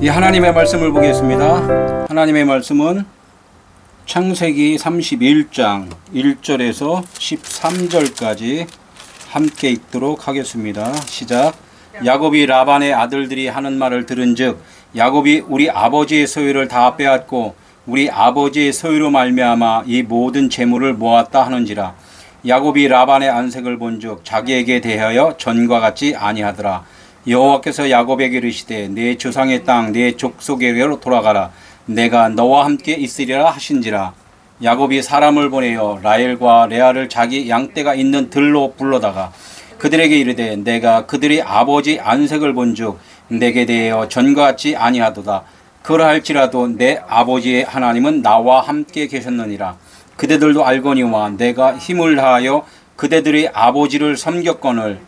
이 하나님의 말씀을 보겠습니다. 하나님의 말씀은 창세기 31장 1절에서 13절까지 함께 읽도록 하겠습니다. 시작. 야곱이 라반의 아들들이 하는 말을 들은즉 야곱이 우리 아버지의 소유를 다 빼앗고 우리 아버지의 소유로 말미암아 이 모든 재물을 모았다 하는지라. 야곱이 라반의 안색을 본즉 자기에게 대하여 전과 같지 아니하더라. 여호와께서 야곱에게 이르시되 내 조상의 땅 내 족속에게로 돌아가라. 내가 너와 함께 있으리라 하신지라. 야곱이 사람을 보내어 라헬과 레아를 자기 양떼가 있는 들로 불러다가 그들에게 이르되 내가 그들의 아버지 안색을 본즉 내게 대하여 전과 같지 아니하도다. 그러할지라도 내 아버지의 하나님은 나와 함께 계셨느니라. 그대들도 알거니와 내가 힘을 다하여 그대들의 아버지를 섬겼거늘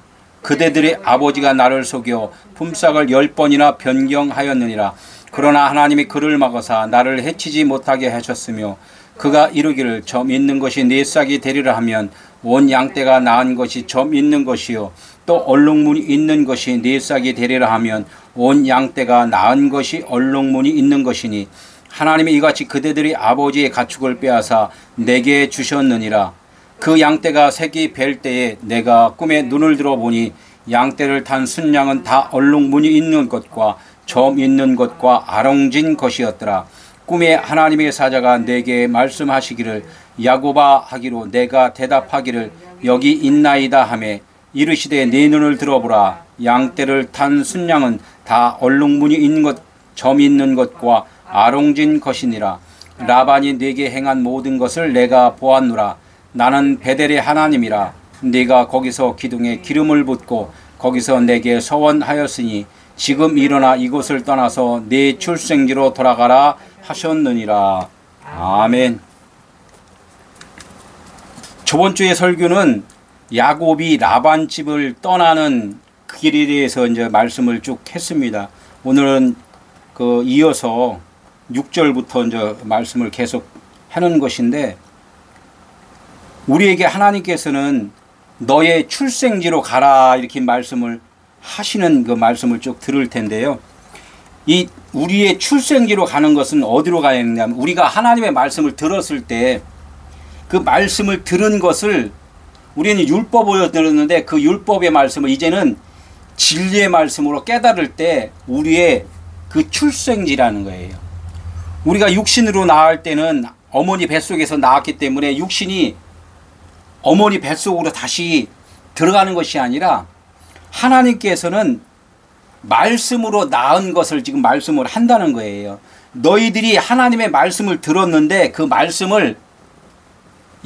그대들의 아버지가 나를 속여 품삯을 10번이나 변경하였느니라. 그러나 하나님이 그를 막으사 나를 해치지 못하게 하셨으며 그가 이르기를 점 있는 것이 네 싹이 되리라 하면 온 양떼가 낳은 것이 점 있는 것이요 또 얼룩무늬 있는 것이 네 싹이 되리라 하면 온 양떼가 낳은 것이 얼룩무늬 있는 것이니 하나님이 이같이 그대들의 아버지의 가축을 빼앗아 내게 주셨느니라. 그 양떼가 새끼 뵐 때에 내가 꿈에 눈을 들어보니 양떼를 탄 순양은 다 얼룩무늬 있는 것과 점 있는 것과 아롱진 것이었더라. 꿈에 하나님의 사자가 내게 말씀하시기를 야곱아 하기로 내가 대답하기를 여기 있나이다 하매 이르시되 네 눈을 들어보라. 양떼를 탄 순양은 다 얼룩무늬 있는 것, 점 있는 것과 아롱진 것이니라. 라반이 네게 행한 모든 것을 내가 보았노라. 나는 베델의 하나님이라. 네가 거기서 기둥에 기름을 붓고 거기서 내게 서원하였으니 지금 일어나 이곳을 떠나서 네 출생지로 돌아가라 하셨느니라. 아멘. 저번 주의 설교는 야곱이 라반 집을 떠나는 그 길에 대해서 이제 말씀을 쭉 했습니다. 오늘은 이어서 6절부터 이제 말씀을 계속 하는 것인데 우리에게 하나님께서는 너의 출생지로 가라 이렇게 말씀을 하시는 그 말씀을 쭉 들을 텐데요. 이 우리의 출생지로 가는 것은 어디로 가야 되냐면 우리가 하나님의 말씀을 들었을 때 그 말씀을 들은 것을 우리는 율법으로 들었는데 그 율법의 말씀을 이제는 진리의 말씀으로 깨달을 때 우리의 그 출생지라는 거예요. 우리가 육신으로 나을 때는 어머니 뱃속에서 나왔기 때문에 육신이 어머니 뱃속으로 다시 들어가는 것이 아니라 하나님께서는 말씀으로 낳은 것을 지금 말씀을 한다는 거예요. 너희들이 하나님의 말씀을 들었는데 그 말씀을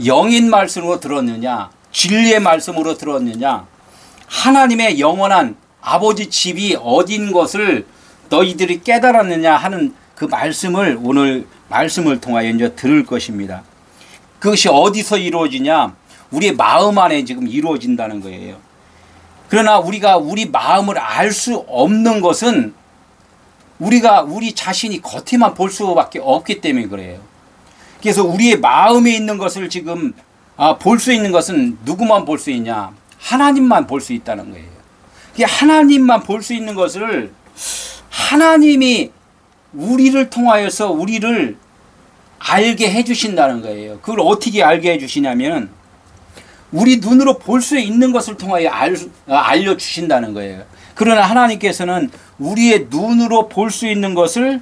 영인 말씀으로 들었느냐 진리의 말씀으로 들었느냐 하나님의 영원한 아버지 집이 어딘 것을 너희들이 깨달았느냐 하는 그 말씀을 오늘 말씀을 통하여 이제 들을 것입니다. 그것이 어디서 이루어지냐 우리의 마음 안에 지금 이루어진다는 거예요. 그러나 우리가 우리 마음을 알 수 없는 것은 우리가 우리 자신이 겉에만 볼 수밖에 없기 때문에 그래요. 그래서 우리의 마음에 있는 것을 지금 볼 수 있는 것은 누구만 볼 수 있냐? 하나님만 볼 수 있다는 거예요. 하나님만 볼 수 있는 것을 하나님이 우리를 통하여서 우리를 알게 해주신다는 거예요. 그걸 어떻게 알게 해주시냐면 우리 눈으로 볼 수 있는 것을 통하여 알려주신다는 거예요. 그러나 하나님께서는 우리의 눈으로 볼 수 있는 것을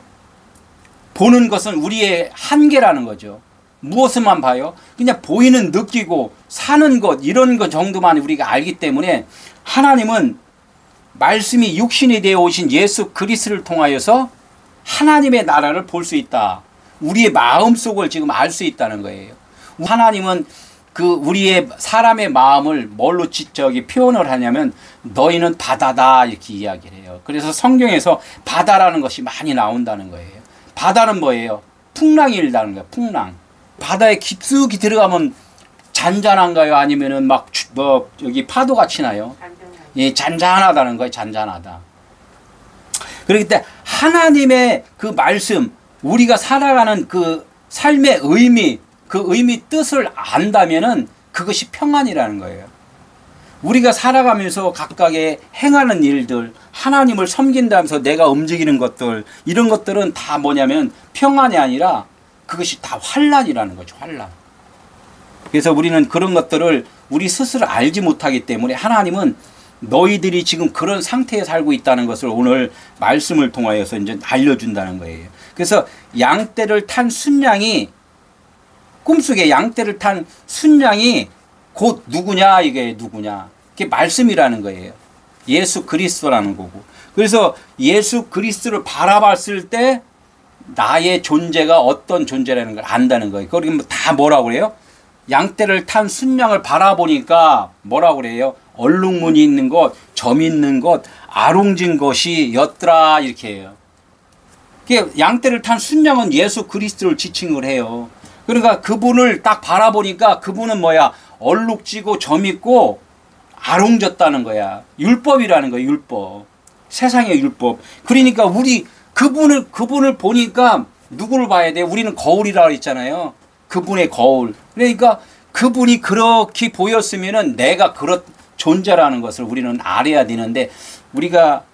보는 것은 우리의 한계라는 거죠. 무엇을만 봐요? 그냥 보이는 느끼고 사는 것 이런 것 정도만 우리가 알기 때문에 하나님은 말씀이 육신이 되어 오신 예수 그리스도를 통하여서 하나님의 나라를 볼 수 있다. 우리의 마음속을 지금 알 수 있다는 거예요. 하나님은 그 우리의 사람의 마음을 뭘로 표현을 하냐면 너희는 바다다 이렇게 이야기를 해요. 그래서 성경에서 바다라는 것이 많이 나온다는 거예요. 바다는 뭐예요? 풍랑이 일다는 거예요. 풍랑. 바다에 깊숙이 들어가면 잔잔한가요? 아니면은 막 여기 파도가 치나요? 예, 잔잔하다는 거예요. 잔잔하다. 그렇기 때문에 하나님의 그 말씀, 우리가 살아가는 그 삶의 의미, 그 의미 뜻을 안다면은 그것이 평안이라는 거예요. 우리가 살아가면서 각각의 행하는 일들, 하나님을 섬긴다면서 내가 움직이는 것들, 이런 것들은 다 뭐냐면 평안이 아니라 그것이 다 환란이라는 거죠. 환란. 그래서 우리는 그런 것들을 우리 스스로 알지 못하기 때문에 하나님은 너희들이 지금 그런 상태에 살고 있다는 것을 오늘 말씀을 통하여서 이제 알려준다는 거예요. 그래서 양떼를 탄 순양이, 꿈속에 양떼를 탄 순양이 곧 누구냐, 이게 누구냐. 그게 말씀이라는 거예요. 예수 그리스도라는 거고. 그래서 예수 그리스도를 바라봤을 때 나의 존재가 어떤 존재라는 걸 안다는 거예요. 그리고 다 뭐라고 그래요? 양떼를 탄 순양을 바라보니까 뭐라고 그래요? 얼룩무늬 있는 것, 점 있는 것, 아롱진 것이 였더라, 이렇게 해요. 양떼를 탄 순양은 예수 그리스도를 지칭을 해요. 그러니까 그분을 딱 바라보니까 그분은 뭐야? 얼룩지고 점 있고 아롱졌다는 거야. 율법이라는 거야, 율법. 세상의 율법. 그러니까 우리 그분을 보니까 누구를 봐야 돼? 우리는 거울이라고 했잖아요. 그분의 거울. 그러니까 그분이 그렇게 보였으면은 내가 그런 존재라는 것을 우리는 알아야 되는데, 우리가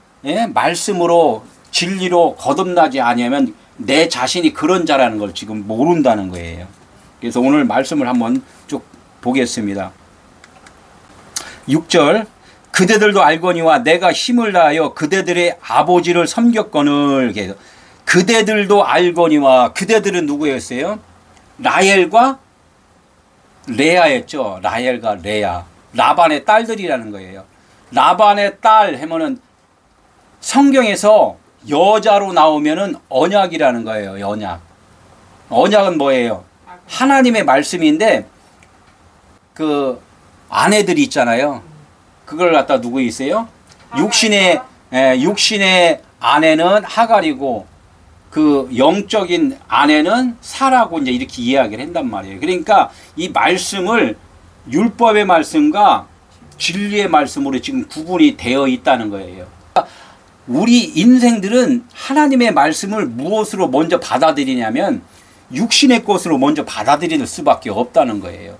말씀으로 진리로 거듭나지 아니하면 내 자신이 그런 자라는 걸 지금 모른다는 거예요. 그래서 오늘 말씀을 한번 쭉 보겠습니다. 6절, 그대들도 알거니와 내가 힘을 다하여 그대들의 아버지를 섬겼거늘. 그대들도 알거니와, 그대들은 누구였어요? 라헬과 레아였죠. 라헬과 레아, 라반의 딸들이라는 거예요. 라반의 딸 하면은 성경에서 여자로 나오면은 언약이라는 거예요. 언약. 언약은 뭐예요? 하나님의 말씀인데 그 아내들이 있잖아요. 그걸 갖다 누구 있어요? 육신의 아내는 하갈이고 그 영적인 아내는 사라고 이제 이렇게 이야기를 한단 말이에요. 그러니까 이 말씀을 율법의 말씀과 진리의 말씀으로 지금 구분이 되어 있다는 거예요. 우리 인생들은 하나님의 말씀을 무엇으로 먼저 받아들이냐면 육신의 것으로 먼저 받아들일 수밖에 없다는 거예요.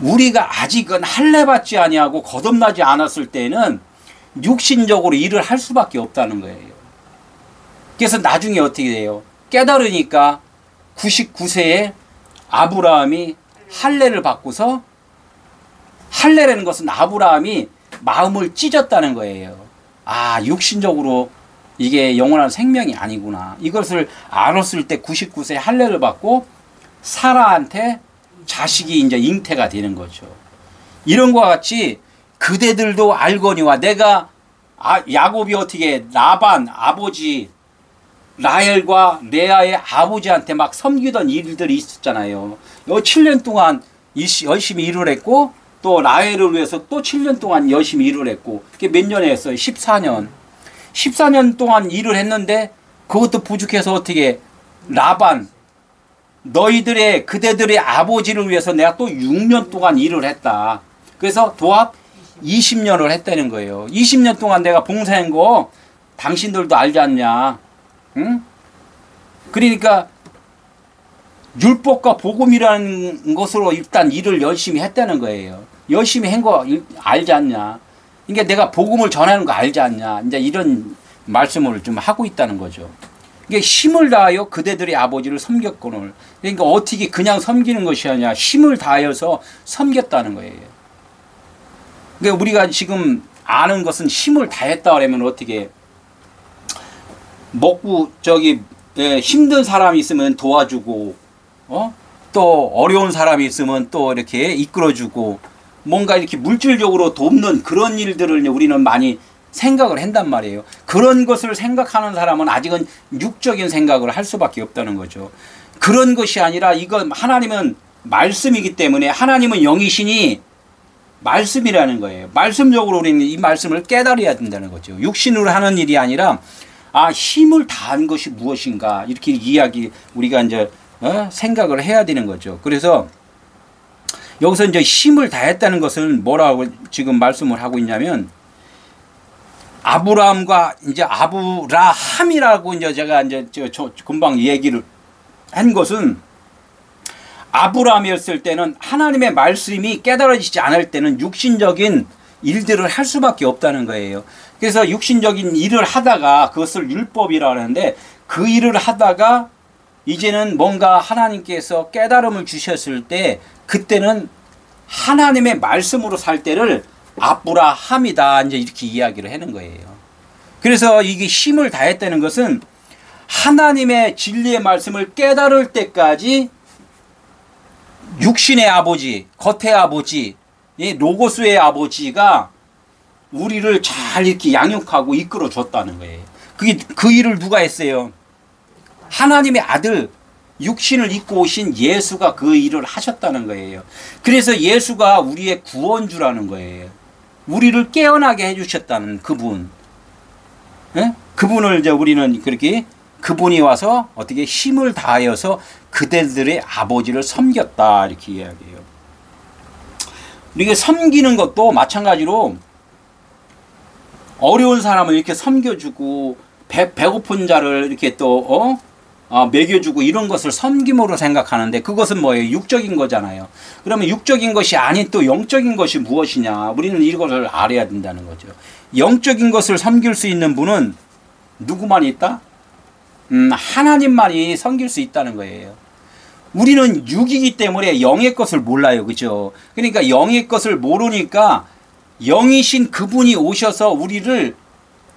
우리가 아직은 할례받지 아니하고 거듭나지 않았을 때는 육신적으로 일을 할 수밖에 없다는 거예요. 그래서 나중에 어떻게 돼요? 깨달으니까 99세에 아브라함이 할례를 받고서, 할례라는 것은 아브라함이 마음을 찢었다는 거예요. 아, 육신적으로 이게 영원한 생명이 아니구나. 이것을 알았을 때 99세에 할례를 받고 사라한테 자식이 이제 잉태가 되는 거죠. 이런 것과 같이 그대들도 알거니와, 내가 야곱이 어떻게 라반 아버지 라헬과 레아의 아버지한테 막 섬기던 일들이 있었잖아요. 7년 동안 열심히 일을 했고, 또 라헬을 위해서 또 7년 동안 열심히 일을 했고, 그게 몇 년에 했어요? 14년. 14년 동안 일을 했는데 그것도 부족해서 어떻게, 라반 그대들의 아버지를 위해서 내가 또 6년 동안 일을 했다. 그래서 도합 20년을 했다는 거예요. 20년 동안 내가 봉사한 거 당신들도 알지 않냐? 응? 그러니까 율법과 복음이라는 것으로 일단 일을 열심히 했다는 거예요. 열심히 한 거 알지 않냐? 그러니까 내가 복음을 전하는 거 알지 않냐? 이제 이런 말씀을 좀 하고 있다는 거죠. 이게 힘을 다하여 그대들의 아버지를 섬겼거늘. 그러니까 어떻게 그냥 섬기는 것이 아니라 힘을 다하여서 섬겼다는 거예요. 그러니까 우리가 지금 아는 것은 힘을 다했다 그러면 어떻게, 먹고 힘든 사람이 있으면 도와주고, 또 어려운 사람이 있으면 또 이렇게 이끌어주고, 뭔가 이렇게 물질적으로 돕는 그런 일들을 우리는 많이 생각을 한단 말이에요. 그런 것을 생각하는 사람은 아직은 육적인 생각을 할 수밖에 없다는 거죠. 그런 것이 아니라, 이건 하나님은 말씀이기 때문에, 하나님은 영이시니 말씀이라는 거예요. 말씀적으로 우리는 이 말씀을 깨달아야 된다는 거죠. 육신으로 하는 일이 아니라, 힘을 다한 것이 무엇인가, 이렇게 우리가 이제 생각을 해야 되는 거죠. 그래서 여기서 이제 힘을 다했다는 것은 뭐라고 지금 말씀을 하고 있냐면, 아브라함과 이제 아브라함이라고 이제 제가 이제 금방 얘기를 한 것은, 아브라함이었을 때는 하나님의 말씀이 깨달아지지 않을 때는 육신적인 일들을 할 수밖에 없다는 거예요. 그래서 육신적인 일을 하다가 그것을 율법이라고 하는데 그 일을 하다가 이제는 뭔가 하나님께서 깨달음을 주셨을 때 그때는 하나님의 말씀으로 살 때를 아브라함이다 이제 이렇게 이야기를 하는 거예요. 그래서 이게 힘을 다했다는 것은 하나님의 진리의 말씀을 깨달을 때까지 육신의 아버지, 겉의 아버지, 로고스의 아버지가 우리를 잘 이렇게 양육하고 이끌어 줬다는 거예요. 그 일을 누가 했어요? 하나님의 아들, 육신을 입고 오신 예수가 그 일을 하셨다는 거예요. 그래서 예수가 우리의 구원주라는 거예요. 우리를 깨어나게 해주셨다는 그분. 예? 그분을 이제 우리는 그렇게 그분이 와서 어떻게 힘을 다하여서 그들의 아버지를 섬겼다 이렇게 이야기해요. 이게 섬기는 것도 마찬가지로 어려운 사람을 이렇게 섬겨주고 배고픈 자를 이렇게 또 먹여주고 이런 것을 섬김으로 생각하는데 그것은 뭐예요? 육적인 거잖아요. 그러면 육적인 것이 아닌 또 영적인 것이 무엇이냐? 우리는 이것을 알아야 된다는 거죠. 영적인 것을 섬길 수 있는 분은 누구만 있다? 하나님만이 섬길 수 있다는 거예요. 우리는 육이기 때문에 영의 것을 몰라요. 그죠? 그러니까 영의 것을 모르니까 영이신 그분이 오셔서 우리를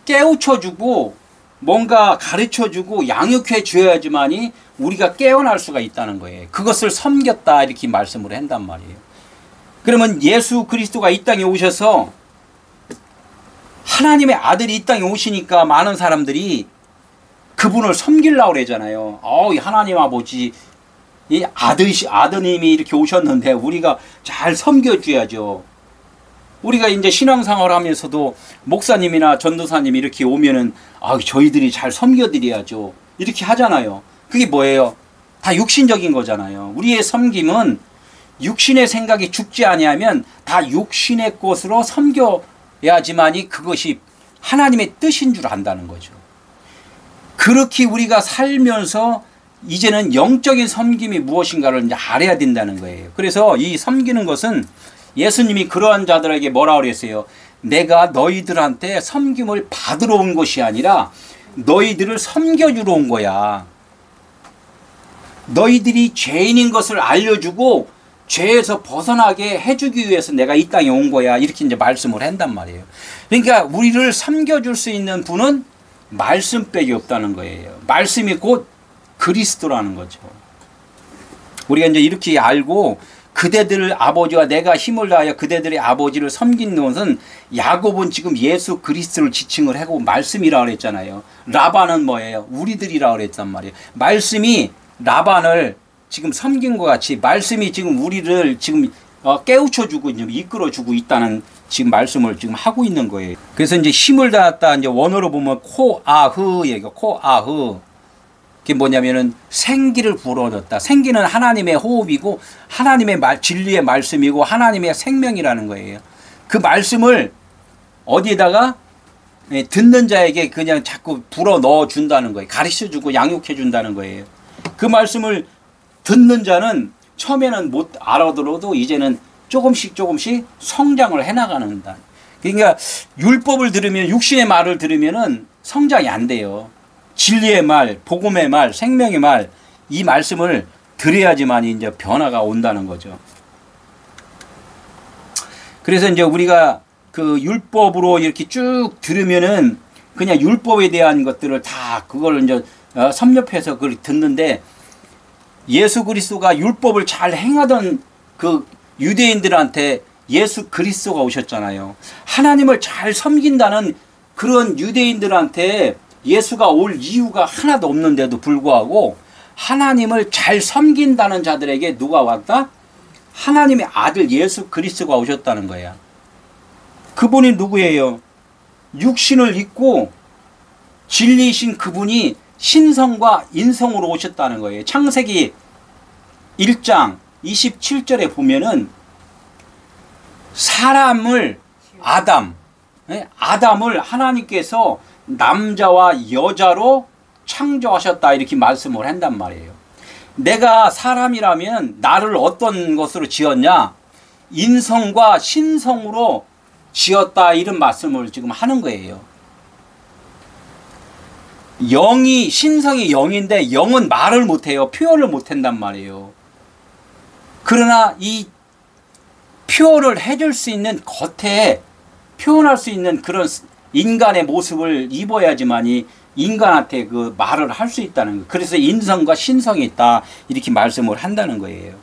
깨우쳐주고 뭔가 가르쳐주고 양육해 줘야지만이 우리가 깨어날 수가 있다는 거예요. 그것을 섬겼다 이렇게 말씀을 한단 말이에요. 그러면 예수 그리스도가 이 땅에 오셔서 하나님의 아들이 이 땅에 오시니까 많은 사람들이 그분을 섬기려고 그러잖아요. 하나님 아버지 이 아드님이 이렇게 오셨는데 우리가 잘 섬겨줘야죠. 우리가 이제 신앙생활을 하면서도 목사님이나 전도사님이 이렇게 오면은 저희들이 잘 섬겨드려야죠. 이렇게 하잖아요. 그게 뭐예요? 다 육신적인 거잖아요. 우리의 섬김은 육신의 생각이 죽지 아니하면 다 육신의 것으로 섬겨야지만이 그것이 하나님의 뜻인 줄 안다는 거죠. 그렇게 우리가 살면서 이제는 영적인 섬김이 무엇인가를 이제 알아야 된다는 거예요. 그래서 이 섬기는 것은 예수님이 그러한 자들에게 뭐라 그랬어요? 내가 너희들한테 섬김을 받으러 온 것이 아니라 너희들을 섬겨주러 온 거야. 너희들이 죄인인 것을 알려주고 죄에서 벗어나게 해주기 위해서 내가 이 땅에 온 거야. 이렇게 이제 말씀을 한단 말이에요. 그러니까 우리를 섬겨줄 수 있는 분은 말씀밖에 없다는 거예요. 말씀이 곧 그리스도라는 거죠. 우리가 이제 이렇게 알고 그대들 아버지와 내가 힘을 다하여 그대들의 아버지를 섬기는 것은 야곱은 지금 예수 그리스도를 지칭을 하고 말씀이라고 그랬잖아요. 라반은 뭐예요? 우리들이라고 그랬단 말이에요. 말씀이 라반을 지금 섬긴 것 같이 말씀이 지금 우리를 지금 깨우쳐주고 이끌어주고 있다는 지금 말씀을 지금 하고 있는 거예요. 그래서 이제 힘을 다했다 이제 원어로 보면 코아흐 얘기가 코아흐. 그게 뭐냐면은 생기를 불어넣었다. 생기는 하나님의 호흡이고 하나님의 진리의 말씀이고 하나님의 생명이라는 거예요. 그 말씀을 어디에다가 듣는 자에게 그냥 자꾸 불어넣어 준다는 거예요. 가르쳐주고 양육해 준다는 거예요. 그 말씀을 듣는 자는 처음에는 못 알아들어도 이제는 조금씩 성장을 해나가는다. 그러니까 율법을 들으면 육신의 말을 들으면은 성장이 안 돼요. 진리의 말, 복음의 말, 생명의 말, 이 말씀을 들어야지만 이제 변화가 온다는 거죠. 그래서 이제 우리가 그 율법으로 이렇게 쭉 들으면은 그냥 율법에 대한 것들을 다 그걸 이제 섭렵해서 그걸 듣는데 예수 그리스도가 율법을 잘 행하던 그 유대인들한테 예수 그리스도가 오셨잖아요. 하나님을 잘 섬긴다는 그런 유대인들한테 예수가 올 이유가 하나도 없는데도 불구하고 하나님을 잘 섬긴다는 자들에게 누가 왔다? 하나님의 아들 예수 그리스도가 오셨다는 거야. 그분이 누구예요? 육신을 입고 진리이신 그분이 신성과 인성으로 오셨다는 거예요. 창세기 1장 27절에 보면은 사람을 아담을 하나님께서 남자와 여자로 창조하셨다 이렇게 말씀을 한단 말이에요. 내가 사람이라면 나를 어떤 것으로 지었냐? 인성과 신성으로 지었다, 이런 말씀을 지금 하는 거예요. 영이, 신성이 영인데 영은 말을 못해요. 표현을 못한단 말이에요. 그러나 이 표현을 해줄 수 있는, 겉에 표현할 수 있는 그런 인간의 모습을 입어야지만이 인간한테 그 말을 할 수 있다는 거예요. 그래서 인성과 신성이 있다, 이렇게 말씀을 한다는 거예요.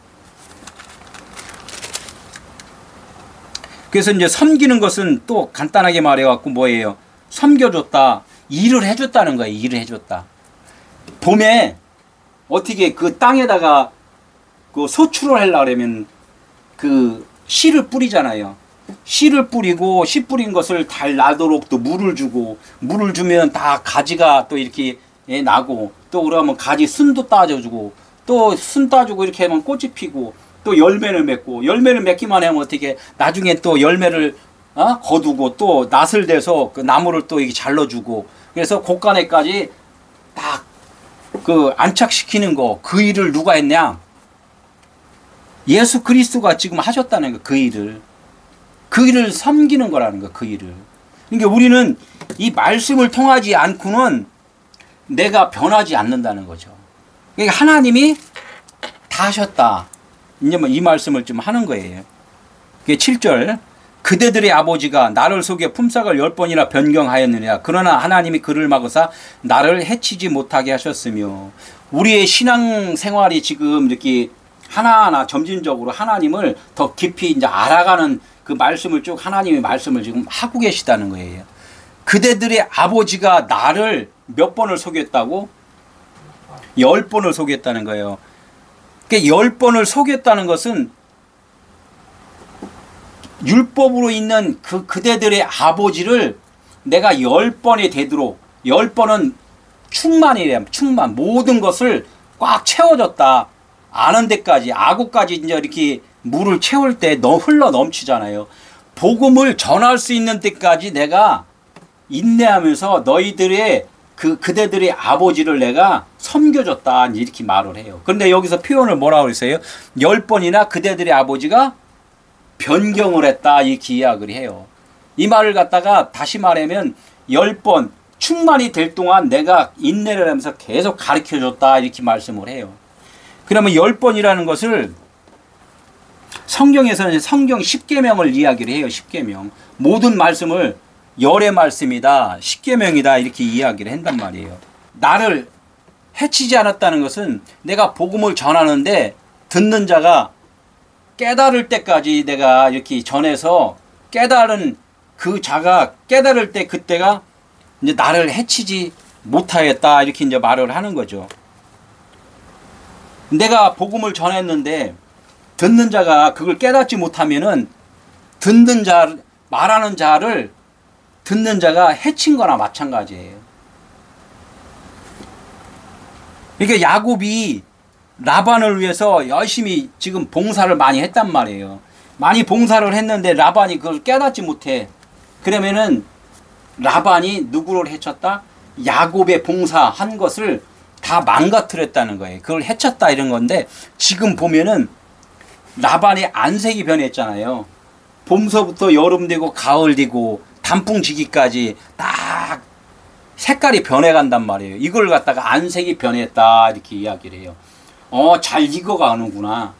그래서 이제 섬기는 것은 또 간단하게 말해갖고 뭐예요? 섬겨줬다, 일을 해줬다는 거예요. 일을 해줬다. 봄에 어떻게 그 땅에다가 그 소출을 하려고 그러면 그 씨를 뿌리잖아요. 씨를 뿌리고 씨 뿌린 것을 잘 나도록 또 물을 주고, 물을 주면 다 가지가 또 이렇게 나고, 또 그러면 가지 순도 따줘주고, 또 순 따주고 이렇게 하면 꽃이 피고, 또 열매를 맺고, 열매를 맺기만 하면 어떻게 나중에 또 열매를 거두고 또 낫을 대서 그 나무를 또 이렇게 잘라주고, 그래서 곳간에까지 딱 그 안착시키는 거, 그 일을 누가 했냐? 예수 그리스도가 지금 하셨다는 거, 그 일을. 그 일을 섬기는 거라는 거, 그 일을. 그러니까 우리는 이 말씀을 통하지 않고는 내가 변하지 않는다는 거죠. 그러니까 하나님이 다 하셨다, 이제 뭐 이 말씀을 좀 하는 거예요. 7절, 그대들의 아버지가 나를 속여 품삯을 10번이나 변경하였느냐. 그러나 하나님이 그를 막으사 나를 해치지 못하게 하셨으며. 우리의 신앙 생활이 지금 이렇게 하나하나 점진적으로 하나님을 더 깊이 이제 알아가는 그 말씀을 쭉, 하나님의 말씀을 지금 하고 계시다는 거예요. 그대들의 아버지가 나를 몇 번을 속였다고? 10번을 속였다는 거예요. 그러니까 10번을 속였다는 것은 율법으로 있는 그대들의 아버지를 내가 10번에 되도록, 10번은 충만이래요. 충만. 모든 것을 꽉 채워줬다. 아는 데까지, 아구까지 이제 이렇게 물을 채울 때 흘러 넘치잖아요. 복음을 전할 수 있는 때까지 내가 인내하면서 너희들의 그대들의 아버지를 내가 섬겨줬다, 이렇게 말을 해요. 그런데 여기서 표현을 뭐라고 그랬어요? 10번이나 그대들의 아버지가 변경을 했다, 이렇게 이야기를 해요. 이 말을 갖다가 다시 말하면 10번 충만이 될 동안 내가 인내를 하면서 계속 가르쳐줬다, 이렇게 말씀을 해요. 그러면 10번이라는 것을 성경에서는 성경 10계명을 이야기를 해요. 10계명. 모든 말씀을 열의 말씀이다, 10계명이다, 이렇게 이야기를 한단 말이에요. 나를 해치지 않았다는 것은 내가 복음을 전하는데 듣는 자가 깨달을 때까지 내가 이렇게 전해서 깨달은 그 자가 깨달을 때, 그때가 이제 나를 해치지 못하였다, 이렇게 이제 말을 하는 거죠. 내가 복음을 전했는데 듣는 자가 그걸 깨닫지 못하면은 듣는 자, 말하는 자를 듣는 자가 해친 거나 마찬가지예요. 그러니까 야곱이 라반을 위해서 열심히 지금 봉사를 많이 했단 말이에요. 많이 봉사를 했는데 라반이 그걸 깨닫지 못해. 그러면은 라반이 누구를 해쳤다? 야곱의 봉사한 것을 다 망가뜨렸다는 거예요. 그걸 해쳤다, 이런 건데, 지금 보면은 라반의 안색이 변했잖아요. 봄서부터 여름 되고 가을 되고 단풍지기까지 딱 색깔이 변해간단 말이에요. 이걸 갖다가 안색이 변했다, 이렇게 이야기를 해요. 잘 익어가는구나.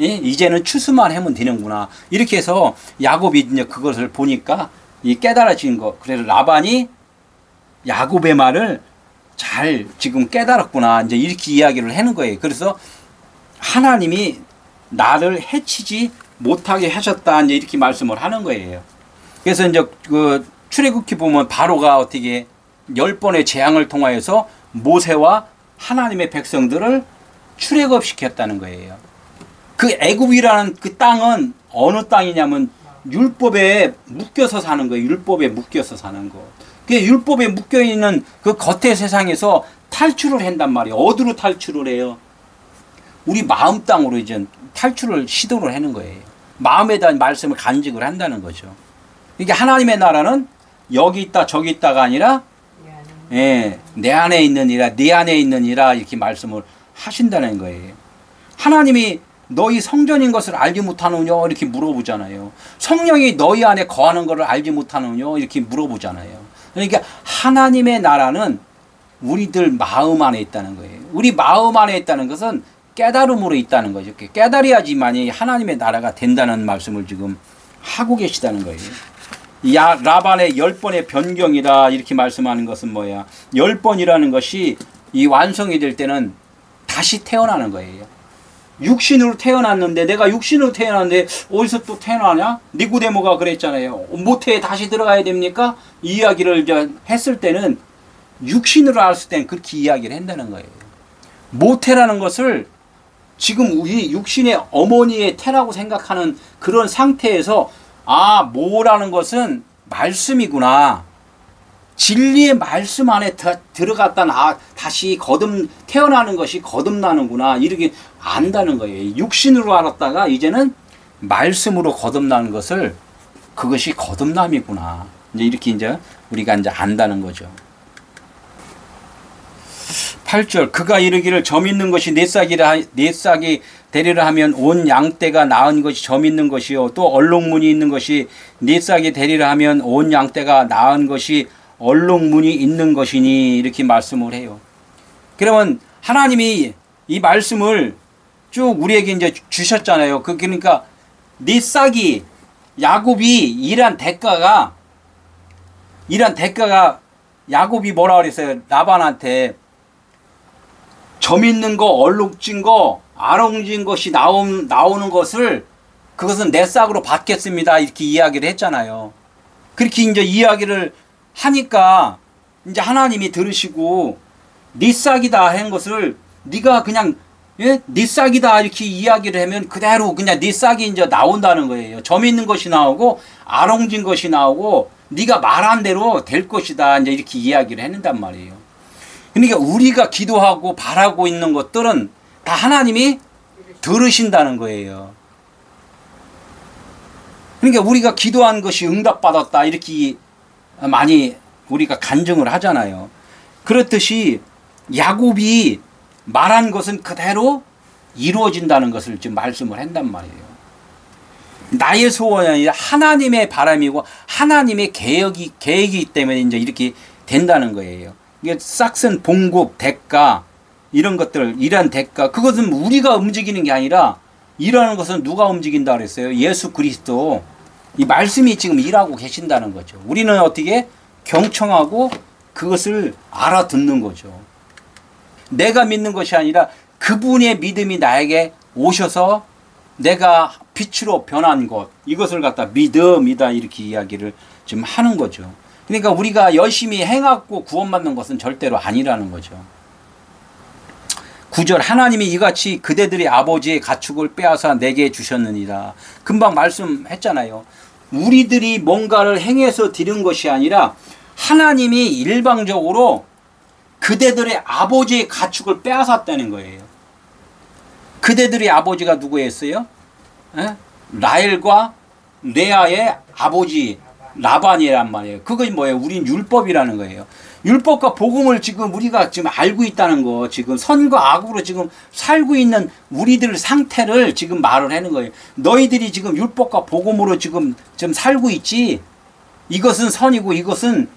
예? 이제는 추수만 하면 되는구나. 이렇게 해서 야곱이 이제 그것을 보니까 이 깨달아진 거. 그래서 라반이 야곱의 말을 잘 지금 깨달았구나, 이제 이렇게 이야기를 하는 거예요. 그래서 하나님이 나를 해치지 못하게 하셨다, 이제 이렇게 말씀을 하는 거예요. 그래서 이제 그 출애굽기 보면 바로가 어떻게 10번의 재앙을 통하여서 모세와 하나님의 백성들을 출애굽시켰다는 거예요. 그 애굽이라는 그 땅은 어느 땅이냐면 율법에 묶여서 사는 거예요. 율법에 묶여서 사는 거. 그 율법에 묶여 있는 그 겉의 세상에서 탈출을 한단 말이에요. 어디로 탈출을 해요? 우리 마음 땅으로 이제 탈출을 시도를 하는 거예요. 마음에 대한 말씀을 간직을 한다는 거죠. 이게 하나님의 나라는 여기 있다 저기 있다가 아니라 내 안에 있느니라, 네 안에 있느니라, 이렇게 말씀을 하신다는 거예요. 하나님이 너희 성전인 것을 알지 못하느냐 이렇게 물어보잖아요. 성령이 너희 안에 거하는 것을 알지 못하느냐 이렇게 물어보잖아요. 그러니까 하나님의 나라는 우리들 마음 안에 있다는 거예요. 우리 마음 안에 있다는 것은 깨달음으로 있다는 거죠. 깨달아야지만이 하나님의 나라가 된다는 말씀을 지금 하고 계시다는 거예요. 라반의 10번의 변경이다 이렇게 말씀하는 것은 뭐야? 10번이라는 것이 이 완성이 될 때는 다시 태어나는 거예요. 육신으로 태어났는데 내가 육신으로 태어났는데 어디서 또 태어나냐? 니고데모가 그랬잖아요. 모태에 다시 들어가야 됩니까? 이 이야기를 했을 때는 육신으로 알았을 때는 그렇게 이야기를 한다는 거예요. 모태라는 것을 지금 우리 육신의 어머니의 태라고 생각하는 그런 상태에서 모라는 것은 말씀이구나. 진리의 말씀 안에 들어갔다 다시 태어나는 것이 거듭나는구나. 이렇게 안다는 거예요. 육신으로 알았다가 이제는 말씀으로 거듭나는 것을 그것이 거듭남이구나. 이제 우리가 안다는 거죠. 8절 그가 이르기를 점 있는 것이 네 싹이 되리라 하면 온 양떼가 낳은 것이 점 있는 것이요 또 얼룩무늬 있는 것이 네 싹이 되리라 하면 온 양떼가 낳은 것이 얼룩무늬 있는 것이니 이렇게 말씀을 해요. 그러면 하나님이 이 말씀을 쭉 우리에게 이제 주셨잖아요. 그러니까 네 싹이 야곱이 일한 대가가 야곱이 뭐라 그랬어요? 라반한테 점 있는 거, 얼룩진 거, 아롱진 것이 나오는 것을 그것은 내 싹으로 받겠습니다. 이렇게 이야기를 했잖아요. 그렇게 이제 이야기를 하니까 이제 하나님이 들으시고 네 싹이다 한 것을 네가 그냥 네 싹이다 이렇게 이야기를 하면 그대로 그냥 네 싹이 이제 나온다는 거예요. 점 있는 것이 나오고 아롱진 것이 나오고 네가 말한 대로 될 것이다. 이제 이렇게 이야기를 해낸단 말이에요. 그러니까 우리가 기도하고 바라고 있는 것들은 다 하나님이 들으신다는 거예요. 그러니까 우리가 기도한 것이 응답받았다 이렇게 많이 우리가 간증을 하잖아요. 그렇듯이 야곱이 말한 것은 그대로 이루어진다는 것을 지금 말씀을 한단 말이에요. 나의 소원이 아니라 하나님의 바람이고 하나님의 계획이기 때문에 이제 이렇게 된다는 거예요. 이게 싹슨 봉급, 대가 이런 것들, 일한 대가 그것은 우리가 움직이는 게 아니라 일하는 것은 누가 움직인다 그랬어요? 예수 그리스도. 이 말씀이 지금 일하고 계신다는 거죠. 우리는 어떻게 경청하고 그것을 알아듣는 거죠. 내가 믿는 것이 아니라 그분의 믿음이 나에게 오셔서 내가 빛으로 변한 것 이것을 갖다 믿음이다 이렇게 이야기를 지금 하는 거죠. 그러니까 우리가 열심히 행하고 구원받는 것은 절대로 아니라는 거죠. 9절 하나님이 이같이 그대들의 아버지의 가축을 빼앗아 내게 주셨느니라. 금방 말씀했잖아요. 우리들이 뭔가를 행해서 드린 것이 아니라 하나님이 일방적으로 그대들의 아버지의 가축을 빼앗았다는 거예요. 그대들의 아버지가 누구였어요? 라헬과 레아의 아버지 라반이란 말이에요. 그것이 뭐예요? 우린 율법이라는 거예요. 율법과 복음을 지금 우리가 지금 알고 있다는 거, 지금 선과 악으로 지금 살고 있는 우리들 상태를 지금 말을 하는 거예요. 너희들이 지금 율법과 복음으로 지금 살고 있지. 이것은 선이고 이것은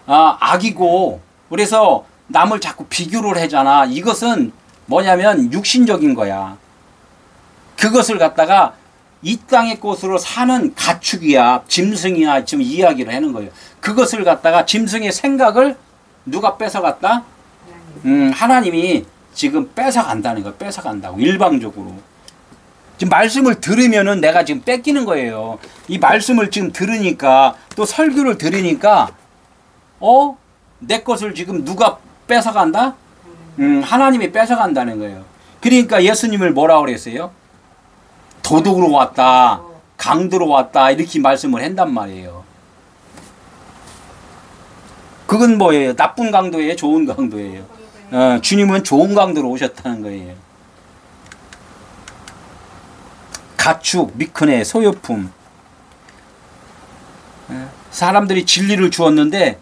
악이고. 그래서 남을 자꾸 비교를 하잖아. 이것은 뭐냐면 육신적인 거야. 그것을 갖다가 이 땅의 꽃으로 사는 가축이야, 짐승이야, 지금 이야기를 하는 거예요. 그것을 갖다가 짐승의 생각을 누가 뺏어갔다? 하나님이 지금 뺏어간다는 거예요. 뺏어간다고 일방적으로. 지금 말씀을 들으면은 내가 지금 뺏기는 거예요. 이 말씀을 지금 들으니까 또 설교를 들으니까 내 것을 지금 누가 뺏어간다? 하나님이 뺏어간다는 거예요. 그러니까 예수님을 뭐라고 그랬어요? 도둑으로 왔다, 강도로 왔다 이렇게 말씀을 한단 말이에요. 그건 뭐예요? 나쁜 강도예요? 좋은 강도예요? 주님은 좋은 강도로 오셨다는 거예요. 가축, 미크네, 소유품. 사람들이 진리를 주었는데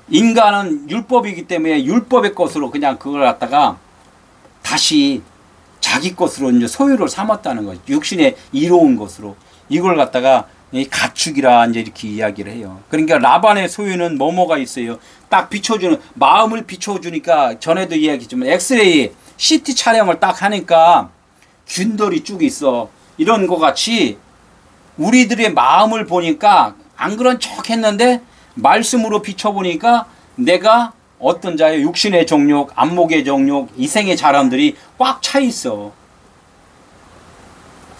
인간은 율법이기 때문에 율법의 것으로 그냥 그걸 갖다가 다시 자기 것으로 이제 소유를 삼았다는 거죠. 육신에 이로운 것으로. 이걸 갖다가 이 가축이라 이제 이렇게 이야기를 해요. 그러니까 라반의 소유는 뭐뭐가 있어요. 딱 비춰주는, 마음을 비춰주니까 전에도 이야기했지만 엑스레이 CT 촬영을 딱 하니까 균돌이 쭉 있어. 이런 거 같이 우리들의 마음을 보니까 안 그런 척 했는데 말씀으로 비춰보니까 내가 어떤 자의 육신의 정욕, 안목의 정욕, 이생의 자람들이 꽉 차 있어.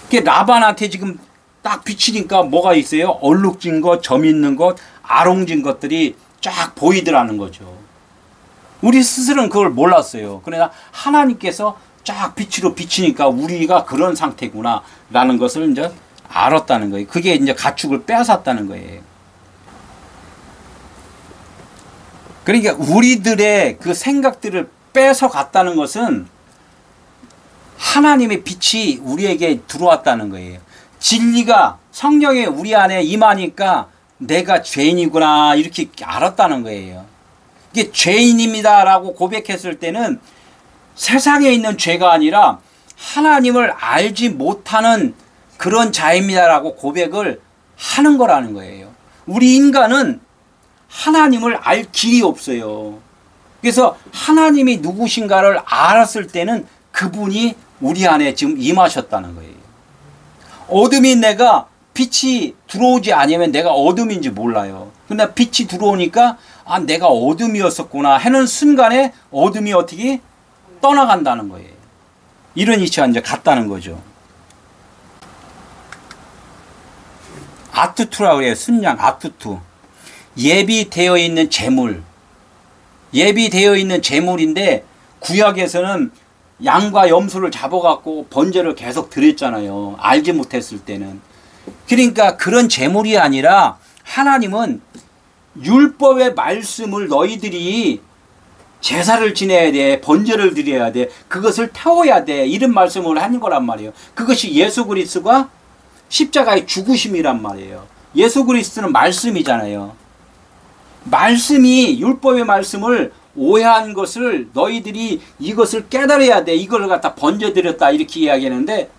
그게 라반한테 지금 딱 비치니까 뭐가 있어요? 얼룩진 것, 점 있는 것, 아롱진 것들이 쫙 보이더라는 거죠. 우리 스스로는 그걸 몰랐어요. 그러나 하나님께서 쫙 빛으로 비치니까 우리가 그런 상태구나 라는 것을 이제 알았다는 거예요. 그게 이제 가축을 빼앗았다는 거예요. 그러니까 우리들의 그 생각들을 뺏어갔다는 것은 하나님의 빛이 우리에게 들어왔다는 거예요. 진리가 성령이 우리 안에 임하니까 내가 죄인이구나 이렇게 알았다는 거예요. 이게 죄인입니다라고 고백했을 때는 세상에 있는 죄가 아니라 하나님을 알지 못하는 그런 자입니다라고 고백을 하는 거라는 거예요. 우리 인간은 하나님을 알 길이 없어요. 그래서 하나님이 누구신가를 알았을 때는 그분이 우리 안에 지금 임하셨다는 거예요. 어둠인 내가 빛이 들어오지 않으면 내가 어둠인지 몰라요. 근데 빛이 들어오니까 아 내가 어둠이었었구나 하는 순간에 어둠이 어떻게 떠나간다는 거예요. 이런 이치가 이제 같다는 거죠. 아투투라고 그래요. 순양 아투투. 예비되어 있는 재물. 예비되어 있는 재물인데 구약에서는 양과 염소를 잡아갖고 번제를 계속 드렸잖아요. 알지 못했을 때는. 그러니까 그런 재물이 아니라 하나님은 율법의 말씀을 너희들이 제사를 지내야 돼. 번제를 드려야 돼. 그것을 태워야 돼. 이런 말씀을 하는 거란 말이에요. 그것이 예수 그리스도가 십자가의 죽으심이란 말이에요. 예수 그리스도는 말씀이잖아요. 말씀이 율법의 말씀을 오해한 것을 너희들이 이것을 깨달아야 돼. 이걸 갖다 번제드렸다 이렇게 이야기하는데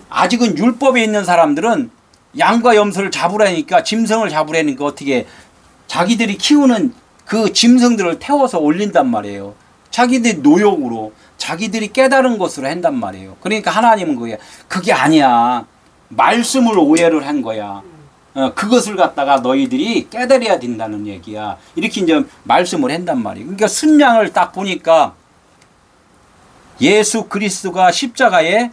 아직은 율법에 있는 사람들은 양과 염소를 잡으라니까 짐승을 잡으라니까 어떻게 자기들이 키우는 그 짐승들을 태워서 올린단 말이에요. 자기들 노역으로 자기들이 깨달은 것으로 한단 말이에요. 그러니까 하나님은 그게 아니야. 말씀을 오해를 한 거야. 그것을 갖다가 너희들이 깨달아야 된다는 얘기야. 이렇게 이제 말씀을 한단 말이에요. 그러니까 순양을 딱 보니까 예수 그리스도가 십자가에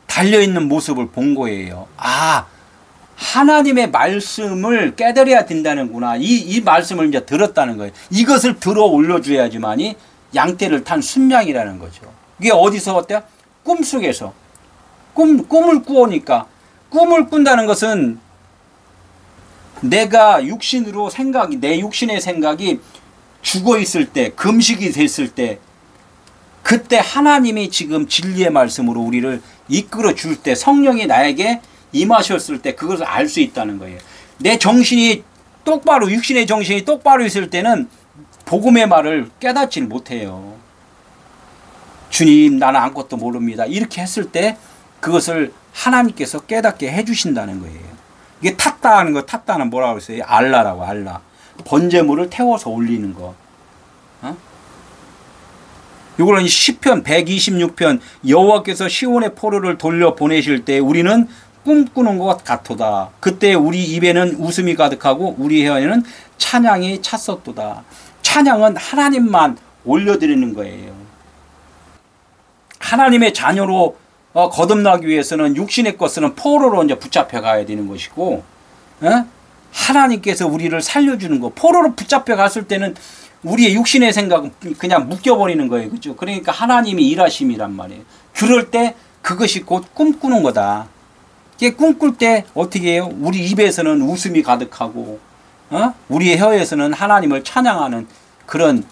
달려있는 모습을 본 거예요. 아, 하나님의 말씀을 깨달아야 된다는구나. 이 말씀을 이제 들었다는 거예요. 이것을 들어 올려줘야지만이 양떼를 탄 순양이라는 거죠. 이게 어디서 어때요? 꿈속에서. 꿈을 꾸니까. 꿈을 꾼다는 것은 내가 육신으로 생각이, 내 육신의 생각이 죽어 있을 때, 금식이 됐을 때, 그때 하나님이 지금 진리의 말씀으로 우리를 이끌어 줄 때, 성령이 나에게 임하셨을 때 그것을 알 수 있다는 거예요. 내 정신이 똑바로, 육신의 정신이 똑바로 있을 때는 복음의 말을 깨닫지 못해요. 주님, 나는 아무것도 모릅니다. 이렇게 했을 때 그것을 하나님께서 깨닫게 해주신다는 거예요. 이게 탔다는 거, 탔다는 뭐라고 했어요? 알라라고, 알라. 번제물을 태워서 올리는 거. 이거는 시편 126편 여호와께서 시온의 포로를 돌려 보내실 때 우리는 꿈꾸는 것 같도다. 그때 우리 입에는 웃음이 가득하고 우리 혀에는 찬양이 찼었도다. 찬양은 하나님만 올려드리는 거예요. 하나님의 자녀로 거듭나기 위해서는 육신의 것은 포로로 이제 붙잡혀 가야 되는 것이고, 하나님께서 우리를 살려주는 거. 포로로 붙잡혀 갔을 때는 우리의 육신의 생각은 그냥 묶여버리는 거예요. 그죠? 그러니까 하나님이 일하심이란 말이에요. 그럴 때 그것이 곧 꿈꾸는 거다. 이게 꿈꿀 때 어떻게 해요? 우리 입에서는 웃음이 가득하고, 우리의 혀에서는 하나님을 찬양하는 그런,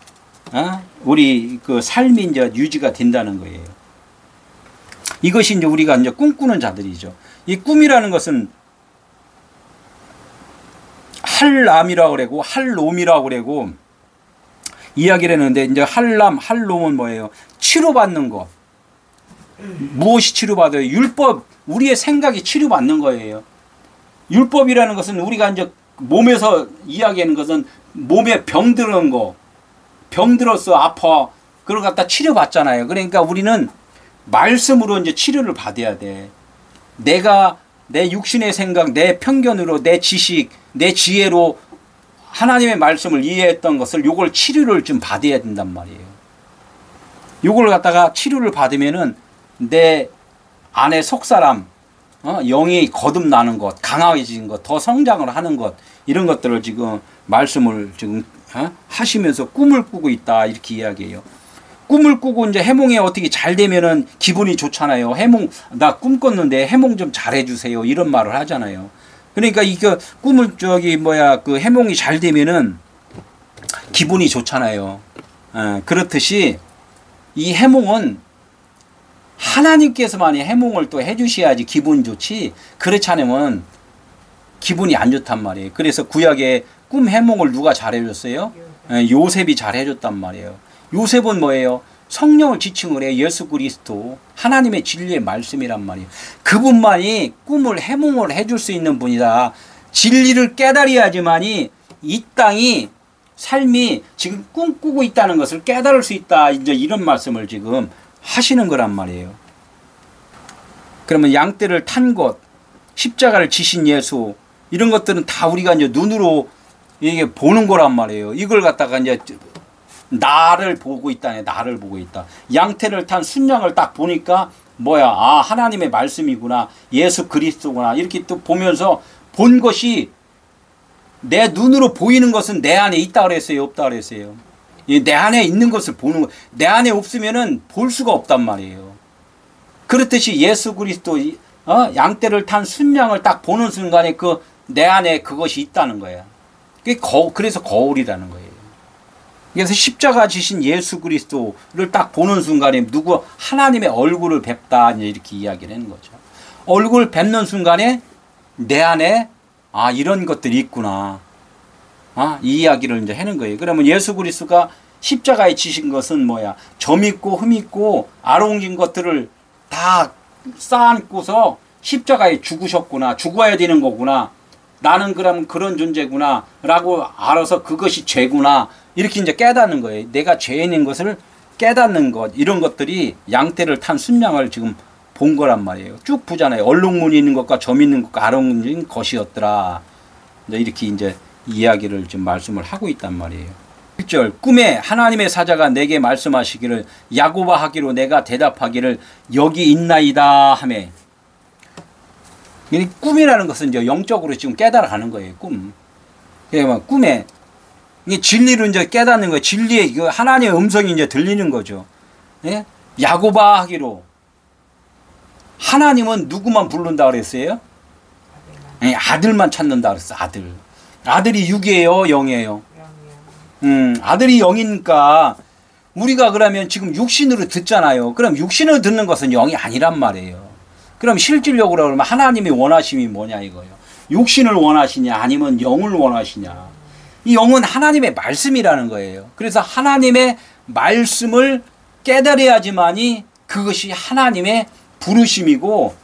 우리 그 삶이 이제 유지가 된다는 거예요. 이것이 이제 우리가 이제 꿈꾸는 자들이죠. 이 꿈이라는 것은 할람이라고 그러고 할롬이라고 그러고 이야기를 했는데, 이제 할람, 할롬은 뭐예요? 치료받는 것. 무엇이 치료받아요? 율법, 우리의 생각이 치료받는 거예요. 율법이라는 것은 우리가 이제 몸에서 이야기하는 것은 몸에 병들은 거, 병들었어, 아파, 그걸 갖다 치료받잖아요. 그러니까 우리는 말씀으로 이제 치료를 받아야 돼. 내가 내 육신의 생각, 내 편견으로, 내 지식, 내 지혜로 하나님의 말씀을 이해했던 것을 요걸 치료를 좀 받아야 된단 말이에요. 요걸 갖다가 치료를 받으면은 내 안에 속사람, 영이 거듭나는 것, 강화해지는 것, 더 성장을 하는 것, 이런 것들을 지금 말씀을 지금 하시면서 꿈을 꾸고 있다, 이렇게 이야기해요. 꿈을 꾸고 이제 해몽이 어떻게 잘 되면은 기분이 좋잖아요. 해몽, 나 꿈 꿨는데 해몽 좀 잘해주세요, 이런 말을 하잖아요. 그러니까 이거 꿈을 그 해몽이 잘 되면은 기분이 좋잖아요. 그렇듯이 이 해몽은 하나님께서만이 해몽을 또 해주셔야지 기분 좋지, 그렇지 않으면 기분이 안 좋단 말이에요. 그래서 구약에 꿈 해몽을 누가 잘해줬어요? 요셉이 잘해줬단 말이에요. 요셉은 뭐예요? 성령을 지칭을 해. 예수 그리스도 하나님의 진리의 말씀이란 말이에요. 그분만이 꿈을 해몽을 해줄 수 있는 분이다. 진리를 깨달아야지만이 이 땅이 삶이 지금 꿈꾸고 있다는 것을 깨달을 수 있다. 이제 이런 말씀을 지금 하시는 거란 말이에요. 그러면 양떼를 탄 것, 십자가를 지신 예수, 이런 것들은 다 우리가 이제 눈으로 이게 보는 거란 말이에요. 이걸 갖다가 이제 나를 보고 있다네. 나를 보고 있다. 양태를 탄 순양을 딱 보니까 뭐야, 아, 하나님의 말씀이구나, 예수 그리스도구나, 이렇게 또 보면서 본 것이, 내 눈으로 보이는 것은 내 안에 있다 그랬어요, 없다 그랬어요? 내 안에 있는 것을 보는 거, 내 안에 없으면은 볼 수가 없단 말이에요. 그렇듯이 예수 그리스도 양떼를 탄 순양을 딱 보는 순간에 그 내 안에 그것이 있다는 거야. 그래서 거울이라는 거예요. 그래서 십자가 지신 예수 그리스도를 딱 보는 순간에 누구 하나님의 얼굴을 뵙다, 이렇게 이야기를 하는 거죠. 얼굴 뵙는 순간에 내 안에 아, 이런 것들이 있구나, 이 이야기를 이제 하는 거예요. 그러면 예수 그리스도가 십자가에 지신 것은 뭐야? 점 있고 흠 있고 아롱진 것들을 다 쌓아놓고서 십자가에 죽으셨구나, 죽어야 되는 거구나, 나는 그럼 그런 존재구나 라고 알아서 그것이 죄구나, 이렇게 이제 깨닫는 거예요. 내가 죄인인 것을 깨닫는 것, 이런 것들이 양떼를 탄 순양을 지금 본 거란 말이에요. 쭉 보잖아요. 얼룩무늬 있는 것과 점 있는 것과 아롱진 것이었더라. 이렇게 이제 이야기를 지금 말씀을 하고 있단 말이에요. 1절, 꿈에 하나님의 사자가 내게 말씀하시기를 야고바 하기로 내가 대답하기를 여기 있나이다 하매. 꿈이라는 것은 이제 영적으로 지금 깨달아가는 거예요. 꿈. 그러니까 꿈에 이게 진리를 이제 깨닫는 거예요. 진리의 하나님의 음성이 이제 들리는 거죠. 예? 야고바 하기로. 하나님은 누구만 부른다 그랬어요? 예, 아들만 찾는다 그랬어. 아들. 아들이 육이에요, 영이에요? 아들이 영이니까 우리가 그러면 지금 육신으로 듣잖아요. 그럼 육신으로 듣는 것은 영이 아니란 말이에요. 그럼 실질적으로 그러면 하나님이 원하심이 뭐냐 이거예요. 육신을 원하시냐 아니면 영을 원하시냐. 이 영은 하나님의 말씀이라는 거예요. 그래서 하나님의 말씀을 깨달아야지만이 그것이 하나님의 부르심이고,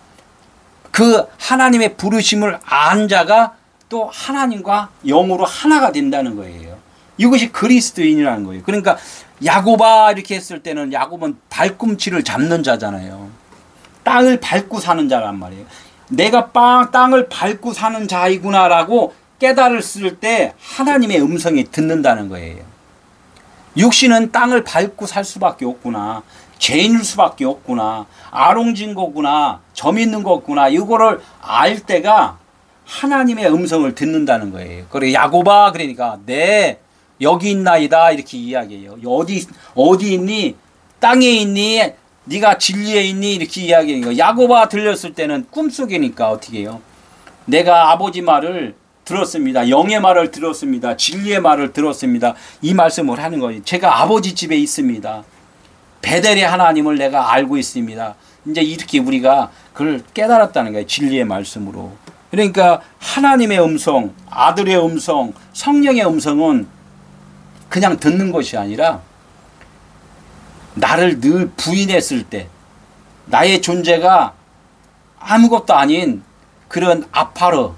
그 하나님의 부르심을 안 자가 또 하나님과 영으로 하나가 된다는 거예요. 이것이 그리스도인이라는 거예요. 그러니까 야고바 이렇게 했을 때는 야곱은 발꿈치를 잡는 자잖아요. 땅을 밟고 사는 자란 말이에요. 내가 땅을 밟고 사는 자이구나라고 깨달았을 때 하나님의 음성이 듣는다는 거예요. 육신은 땅을 밟고 살 수밖에 없구나, 죄인일 수밖에 없구나, 아롱진 거구나, 점 있는 거구나, 이거를 알 때가 하나님의 음성을 듣는다는 거예요. 그래, 야고바, 그러니까 네 여기 있나이다, 이렇게 이야기해요. 어디 있니? 땅에 있니? 네가 진리에 있니? 이렇게 이야기하는 거예요. 야고바 들렸을 때는 꿈속이니까 어떻게 해요? 내가 아버지 말을 들었습니다. 영의 말을 들었습니다. 진리의 말을 들었습니다. 이 말씀을 하는 거예요. 제가 아버지 집에 있습니다. 베델의 하나님을 내가 알고 있습니다. 이제 이렇게 우리가 그걸 깨달았다는 거예요. 진리의 말씀으로. 그러니까 하나님의 음성, 아들의 음성, 성령의 음성은 그냥 듣는 것이 아니라 나를 늘 부인했을 때, 나의 존재가 아무것도 아닌 그런 아파르,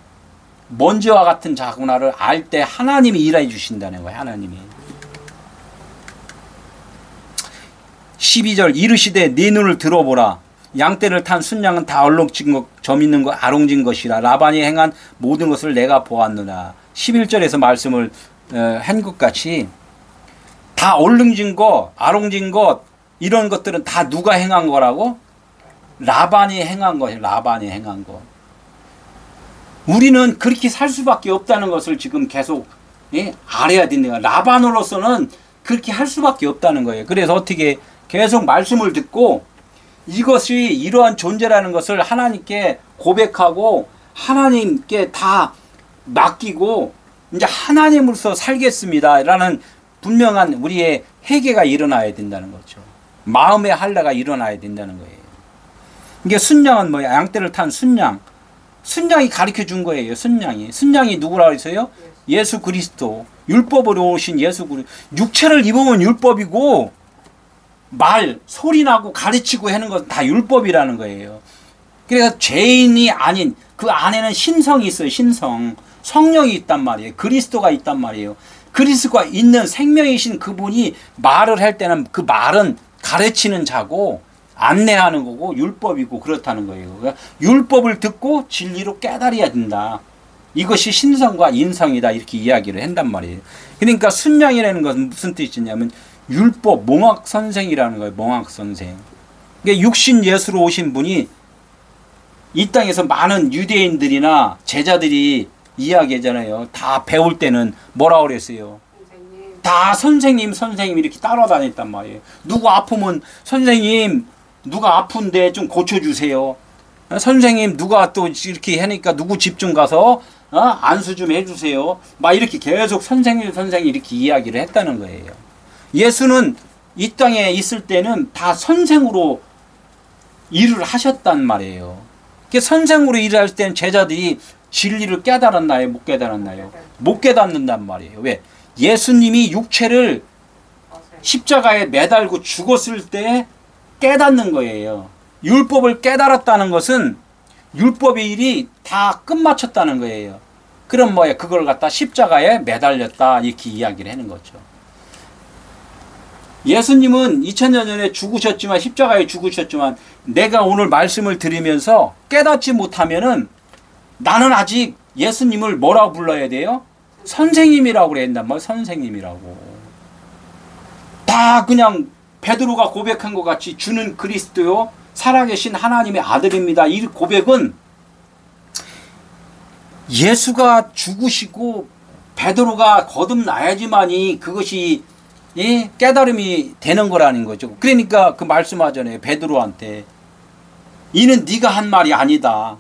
먼지와 같은 자구나를 알 때 하나님이 일해 주신다는 거예요. 하나님이. 12절 이르시되 네 눈을 들어보라. 양떼를 탄 순양은 다 얼룩진 것, 점 있는 것, 아롱진 것이라. 라반이 행한 모든 것을 내가 보았느라. 11절에서 말씀을 한 것 같이 다 얼룩진 것, 아롱진 것 이런 것들은 다 누가 행한 거라고? 라반이 행한 거예요. 라반이 행한 거. 우리는 그렇게 살 수밖에 없다는 것을 지금 계속 알아야 된다. 라반으로서는 그렇게 할 수밖에 없다는 거예요. 그래서 어떻게 계속 말씀을 듣고 이것이 이러한 존재라는 것을 하나님께 고백하고 하나님께 다 맡기고 이제 하나님으로서 살겠습니다 라는 분명한 우리의 회개가 일어나야 된다는 거죠. 마음의 할례가 일어나야 된다는 거예요. 이게 순양은 뭐야? 양떼를 탄 순양. 순양이 가르쳐 준 거예요. 순양이 누구라고 했어요? 예수 그리스도. 율법으로 오신 예수 그리스도. 육체를 입으면 율법이고 소리 나고 가르치고 하는 것은 다 율법이라는 거예요. 그래서 죄인이 아닌 그 안에는 신성이 있어요. 신성. 성령이 있단 말이에요. 그리스도가 있단 말이에요. 그리스도가 있는 생명이신 그분이 말을 할 때는 그 말은 가르치는 자고 안내하는 거고 율법이고 그렇다는 거예요. 그러니까 율법을 듣고 진리로 깨달아야 된다. 이것이 신성과 인성이다 이렇게 이야기를 한단 말이에요. 그러니까 순양이라는 것은 무슨 뜻이냐면 율법, 몽학 선생이라는 거예요. 몽학 선생. 그러니까 육신 예수로 오신 분이 이 땅에서 많은 유대인들이나 제자들이 이야기하잖아요. 다 배울 때는 뭐라고 그랬어요? 다 선생님 이렇게 따라다녔단 말이에요. 누구 아프면 선생님 누가 아픈데 좀 고쳐주세요. 선생님 누가 또 이렇게 하니까 누구 집 좀 가서 안수 좀 해주세요. 막 이렇게 계속 선생님 이렇게 이야기를 했다는 거예요. 예수는 이 땅에 있을 때는 다 선생으로 일을 하셨단 말이에요. 선생으로 일을 할 때는 제자들이 진리를 깨달았나요? 못 깨달았나요? 못 깨닫는단 말이에요. 왜? 예수님이 육체를 십자가에 매달고 죽었을 때 깨닫는 거예요. 율법을 깨달았다는 것은 율법의 일이 다 끝마쳤다는 거예요. 그럼 뭐야? 그걸 갖다 십자가에 매달렸다 이렇게 이야기를 하는 거죠. 예수님은 2000년 전에 죽으셨지만 십자가에 죽으셨지만 내가 오늘 말씀을 들으면서 깨닫지 못하면은 나는 아직 예수님을 뭐라고 불러야 돼요? 선생님이라고 그래야 된단 말이에요. 선생님이라고. 다 그냥 베드로가 고백한 것 같이 주는 그리스도요 살아계신 하나님의 아들입니다. 이 고백은 예수가 죽으시고 베드로가 거듭나야지만이 그것이 깨달음이 되는 거라는 거죠. 그러니까 그 말씀하잖아요. 베드로한테 이는 네가 한 말이 아니다.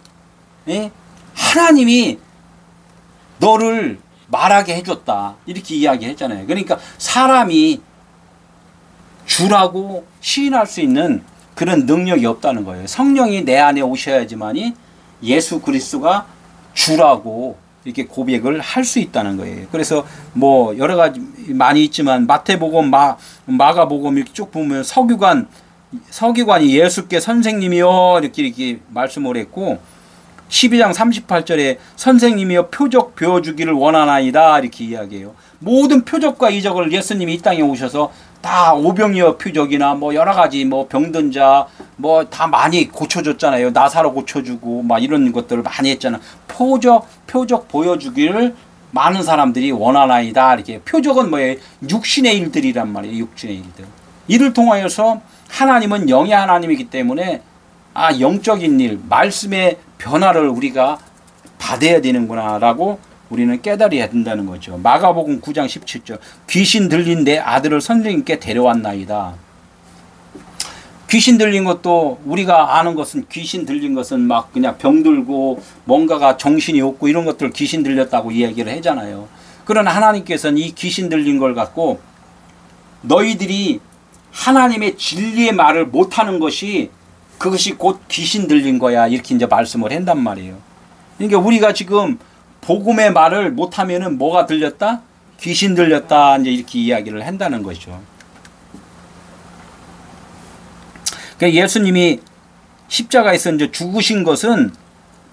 하나님이 너를 말하게 해줬다. 이렇게 이야기했잖아요. 그러니까 사람이 주라고 시인할 수 있는 그런 능력이 없다는 거예요. 성령이 내 안에 오셔야지만이 예수 그리스도가 주라고 이렇게 고백을 할 수 있다는 거예요. 그래서 뭐 여러 가지 많이 있지만 마태복음, 마가복음 이렇게 쭉 보면 서기관이 예수께 선생님이요 이렇게 말씀을 했고 12장 38절에 선생님이여 표적 보여주기를 원하나이다 이렇게 이야기해요. 모든 표적과 이적을 예수님이 이 땅에 오셔서 다 오병이어 표적이나 뭐 여러 가지 뭐 병든 자 뭐 다 많이 고쳐줬잖아요. 나사로 고쳐주고 막 이런 것들을 많이 했잖아. 표적 보여주기를 많은 사람들이 원하나이다 이렇게. 표적은 뭐예요? 육신의 일들이란 말이에요. 육신의 일들. 이를 통하여서 하나님은 영의 하나님이기 때문에 영적인 일, 말씀의 변화를 우리가 받아야 되는구나 라고 우리는 깨달아야 된다는 거죠. 마가복음 9장 17절 귀신 들린 내 아들을 선생님께 데려왔나이다. 귀신 들린 것도 우리가 아는 것은 귀신 들린 것은 막 그냥 병들고 뭔가가 정신이 없고 이런 것들 귀신 들렸다고 이야기를 하잖아요. 그러나 하나님께서는 이 귀신 들린 걸 갖고 너희들이 하나님의 진리의 말을 못하는 것이 그것이 곧 귀신 들린 거야 이렇게 이제 말씀을 한단 말이에요. 그러니까 우리가 지금 복음의 말을 못하면은 뭐가 들렸다? 귀신 들렸다 이제 이렇게 이야기를 한다는 거죠. 그러니까 예수님이 십자가에서 이제 죽으신 것은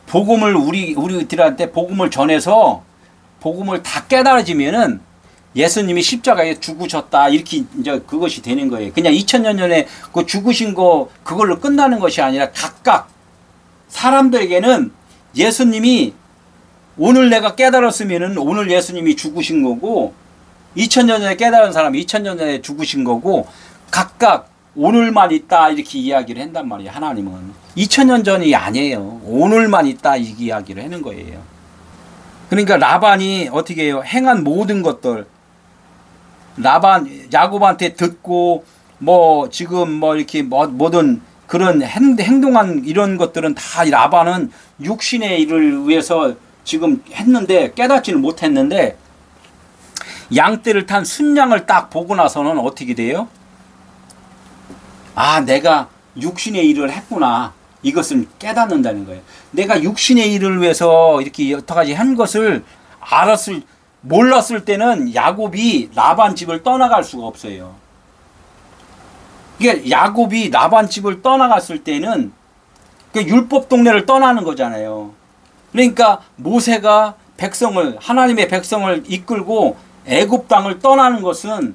복음을 우리들한테 복음을 전해서 복음을 다 깨달아지면은 예수님이 십자가에 죽으셨다 이렇게 이제 그것이 되는 거예요. 그냥 2000년 전에 그 죽으신 거 그걸로 끝나는 것이 아니라 각각 사람들에게는 예수님이 오늘 내가 깨달았으면은 오늘 예수님이 죽으신 거고 2000년 전에 깨달은 사람이 2000년 전에 죽으신 거고 각각 오늘만 있다 이렇게 이야기를 한단 말이에요. 하나님은 2000년 전이 아니에요. 오늘만 있다 이 이야기를 하는 거예요. 그러니까 라반이 어떻게 해요? 행한 모든 것들 야곱한테 듣고 뭐 지금 뭐 이렇게 뭐든 그런 행동한 이런 것들은 다 라반은 육신의 일을 위해서 지금 했는데 깨닫지는 못했는데 양떼를 탄 순양을 딱 보고 나서는 어떻게 돼요? 아, 내가 육신의 일을 했구나. 이것을 깨닫는다는 거예요. 내가 육신의 일을 위해서 이렇게 여태까지 한 것을 몰랐을 때는 야곱이 라반 집을 떠나갈 수가 없어요. 이게 야곱이 라반 집을 떠나갔을 때는 그 율법 동네를 떠나는 거잖아요. 그러니까 모세가 하나님의 백성을 이끌고 애굽 땅을 떠나는 것은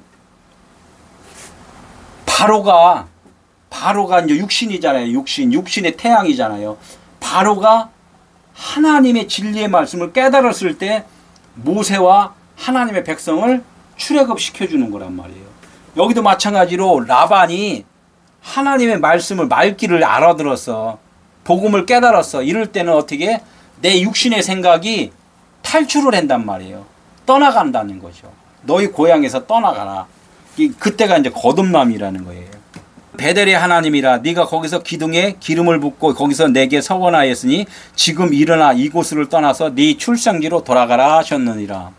바로가 이제 육신이잖아요. 육신의 태양이잖아요. 바로가 하나님의 진리의 말씀을 깨달았을 때 모세와 하나님의 백성을 출애굽시켜 주는 거란 말이에요. 여기도 마찬가지로 라반이 하나님의 말씀을 말귀를 알아들었어. 복음을 깨달았어. 이럴 때는 어떻게 내 육신의 생각이 탈출을 한단 말이에요. 떠나간다는 거죠. 너희 고향에서 떠나가라. 그때가 이제 거듭남이라는 거예요. 베델의 하나님이라 네가 거기서 기둥에 기름을 붓고 거기서 내게 서원하였으니 지금 일어나 이곳을 떠나서 네 출생지로 돌아가라 하셨느니라.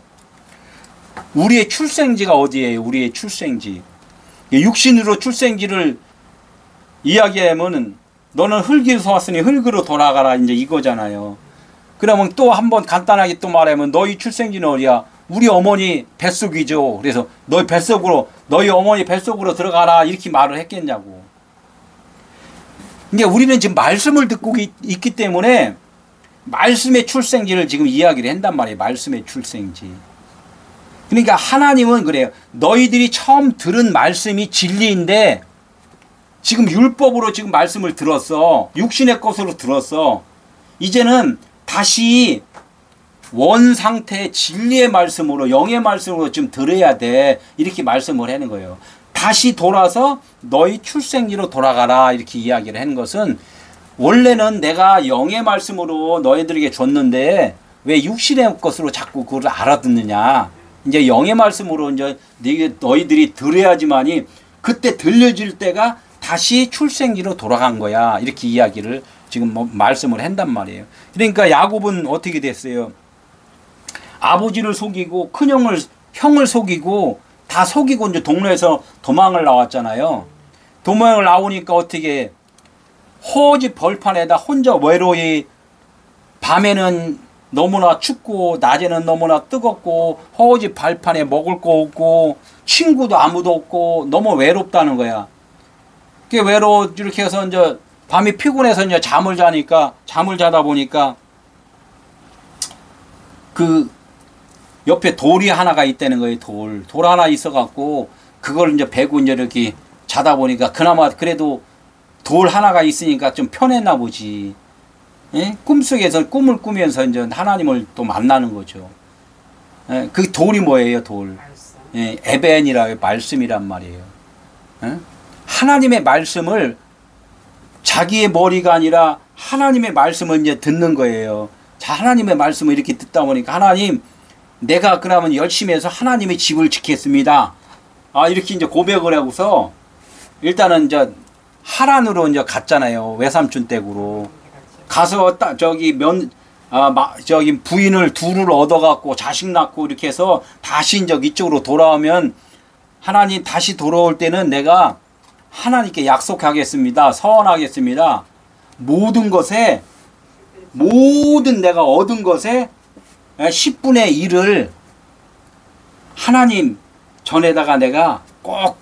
우리의 출생지가 어디예요? 우리의 출생지. 육신으로 출생지를 이야기하면은 너는 흙에서 왔으니 흙으로 돌아가라 이제 이거잖아요. 그러면 또 한번 간단하게 또 말하면 너희 출생지는 어디야? 우리 어머니 뱃속이죠. 그래서 너희 어머니 뱃속으로 들어가라 이렇게 말을 했겠냐고. 그러니까 우리는 지금 말씀을 듣고 있기 때문에 말씀의 출생지를 지금 이야기를 한단 말이에요. 말씀의 출생지. 그러니까 하나님은 그래요. 너희들이 처음 들은 말씀이 진리인데 지금 율법으로 지금 말씀을 들었어. 육신의 것으로 들었어. 이제는 다시 원 상태의 진리의 말씀으로 영의 말씀으로 좀 들어야 돼. 이렇게 말씀을 하는 거예요. 다시 돌아서 너희 출생지로 돌아가라 이렇게 이야기를 하는 것은 원래는 내가 영의 말씀으로 너희들에게 줬는데 왜 육신의 것으로 자꾸 그걸 알아듣느냐. 이제 영의 말씀으로 이제 너희들이 들어야지만이 그때 들려질 때가 다시 출생지로 돌아간 거야. 이렇게 이야기를 지금 말씀을 한단 말이에요. 그러니까 야곱은 어떻게 됐어요? 아버지를 속이고 형을 속이고 다 속이고 이제 동네에서 도망을 나왔잖아요. 도망을 나오니까 어떻게 호집 벌판에다 혼자 외로이 밤에는 너무나 춥고 낮에는 너무나 뜨겁고 호집 벌판에 먹을 거 없고 친구도 아무도 없고 너무 외롭다는 거야. 그게 이렇게 해서 이제 밤이 피곤해서 이제 잠을 자다 보니까 그 옆에 돌이 하나가 있다는 거예요. 돌 하나 있어갖고 그걸 이제 베고 이제 이렇게 자다 보니까 그나마 그래도 돌 하나가 있으니까 좀 편했나 보지. 예? 꿈속에서 꿈을 꾸면서 이제 하나님을 또 만나는 거죠. 예? 그 돌이 뭐예요? 돌. 예? 에벤이라 말씀이란 말이에요. 예? 하나님의 말씀을 자기의 머리가 아니라 하나님의 말씀을 이제 듣는 거예요. 자, 하나님의 말씀을 이렇게 듣다 보니까 하나님, 내가 그러면 열심히 해서 하나님의 집을 지켰습니다. 아, 이렇게 이제 고백을 하고서 일단은 이제 하란으로 이제 갔잖아요. 외삼촌 댁으로. 가서 저기 부인을 둘을 얻어갖고 자식 낳고 이렇게 해서 다시 이제 이쪽으로 돌아오면 하나님 다시 돌아올 때는 내가 하나님께 약속하겠습니다. 서원하겠습니다. 모든 내가 얻은 것에 10분의 1을 하나님 전에다가 내가 꼭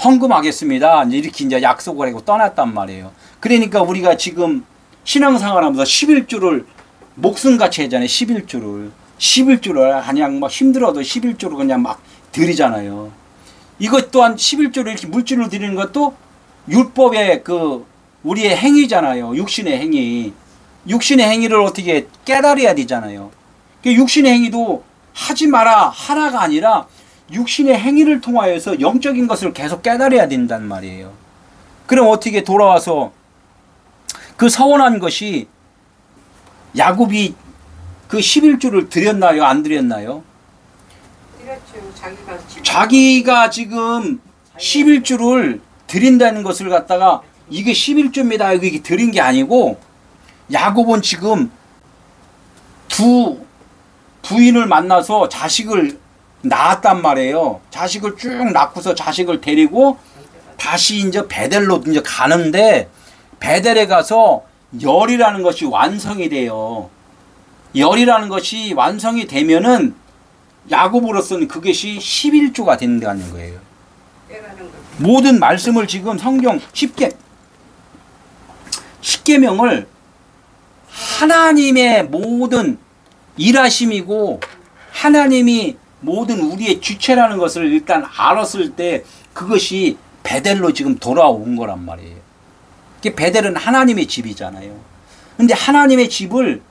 헌금하겠습니다. 이렇게 이제 약속을 하고 떠났단 말이에요. 그러니까 우리가 지금 신앙생활하면서 11조를 목숨같이 하잖아요. 11조를 그냥 막 힘들어도 11조를 그냥 막 드리잖아요. 이것 또한 11조를 이렇게 물질로 드리는 것도 율법의 그 우리의 행위잖아요. 육신의 행위. 육신의 행위를 어떻게 깨달아야 되잖아요. 육신의 행위도 하지 마라 하라가 아니라 육신의 행위를 통하여서 영적인 것을 계속 깨달아야 된단 말이에요. 그럼 어떻게 돌아와서 그 서원한 것이 야곱이 그 11조를 드렸나요? 안 드렸나요? 드렸죠. 자기가 지금 11조를 드린다는 것을 갖다가 이게 11조입니다. 이게 드린 게 아니고 야곱은 지금 두 부인을 만나서 자식을 낳았단 말이에요. 자식을 쭉 낳고서 자식을 데리고 다시 이제 베델로 이제 가는데 베델에 가서 열이라는 것이 완성이 돼요. 열이라는 것이 완성이 되면은 야곱으로서는 그것이 11조가 된다는 거예요. 모든 말씀을 지금 성경 10계명을 하나님의 모든 일하심이고 하나님이 모든 우리의 주체라는 것을 일단 알았을 때 그것이 베델로 지금 돌아온 거란 말이에요. 베델은 하나님의 집이잖아요. 근데 하나님의 집을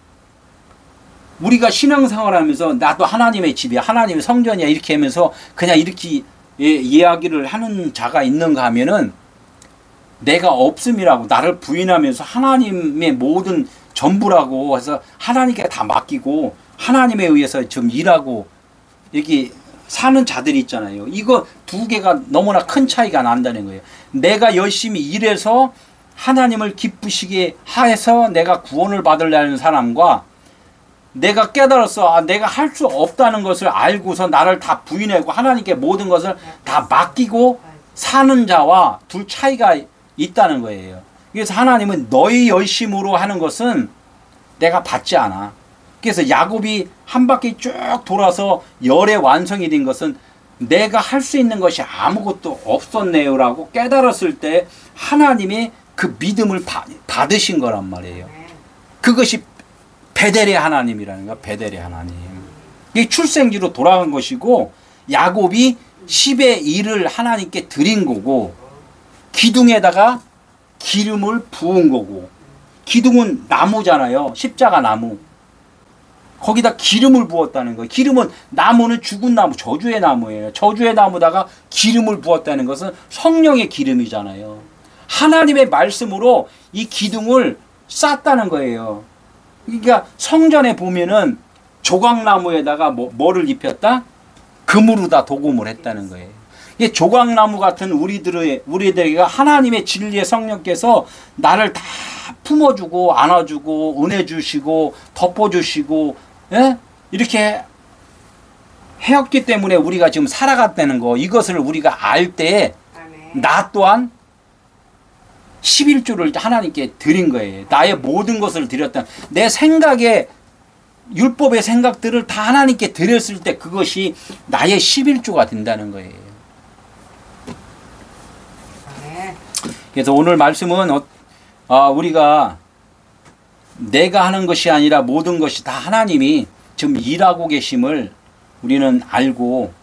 우리가 신앙생활 하면서 나도 하나님의 집이야, 하나님의 성전이야 이렇게 하면서 그냥 이렇게 이야기를 하는 자가 있는가 하면은 내가 없음이라고 나를 부인하면서 하나님의 모든 전부라고 해서 하나님께 다 맡기고 하나님에 의해서 좀 일하고 여기 사는 자들이 있잖아요. 이거 두 개가 너무나 큰 차이가 난다는 거예요. 내가 열심히 일해서 하나님을 기쁘시게 해서 내가 구원을 받으려는 사람과 내가 깨달았어. 내가 할 수 없다는 것을 알고서 나를 다 부인하고 하나님께 모든 것을 다 맡기고 사는 자와 둘 차이가 있다는 거예요. 그래서 하나님은 너희 열심으로 하는 것은 내가 받지 않아. 그래서 야곱이 한 바퀴 쭉 돌아서 열의 완성이 된 것은 내가 할 수 있는 것이 아무것도 없었네요라고 깨달았을 때 하나님의 그 믿음을 받으신 거란 말이에요. 그것이 베델의 하나님이라는 거야. 베델의 하나님. 이게 출생지로 돌아간 것이고 야곱이 10의 1을 하나님께 드린 거고 기둥에다가 기름을 부은 거고 기둥은 나무잖아요. 십자가 나무. 거기다 기름을 부었다는 거예요. 기름은 나무는 죽은 나무, 저주의 나무예요. 저주의 나무다가 기름을 부었다는 것은 성령의 기름이잖아요. 하나님의 말씀으로 이 기둥을 쌌다는 거예요. 그러니까 성전에 보면은 조각나무에다가 뭐를 입혔다? 금으로다 도금을 했다는 거예요. 이게 조각나무 같은 우리들에게 하나님의 진리의 성령께서 나를 다 품어주고 안아주고 은혜 주시고 덮어주시고 예? 이렇게 해왔기 때문에 우리가 지금 살아갔다는 거 이것을 우리가 알 때 나 또한 11조를 하나님께 드린 거예요. 나의 모든 것을 드렸다. 내 생각에 율법의 생각들을 다 하나님께 드렸을 때 그것이 나의 11조가 된다는 거예요. 그래서 오늘 말씀은 우리가 내가 하는 것이 아니라 모든 것이 다 하나님이 지금 일하고 계심을 우리는 알고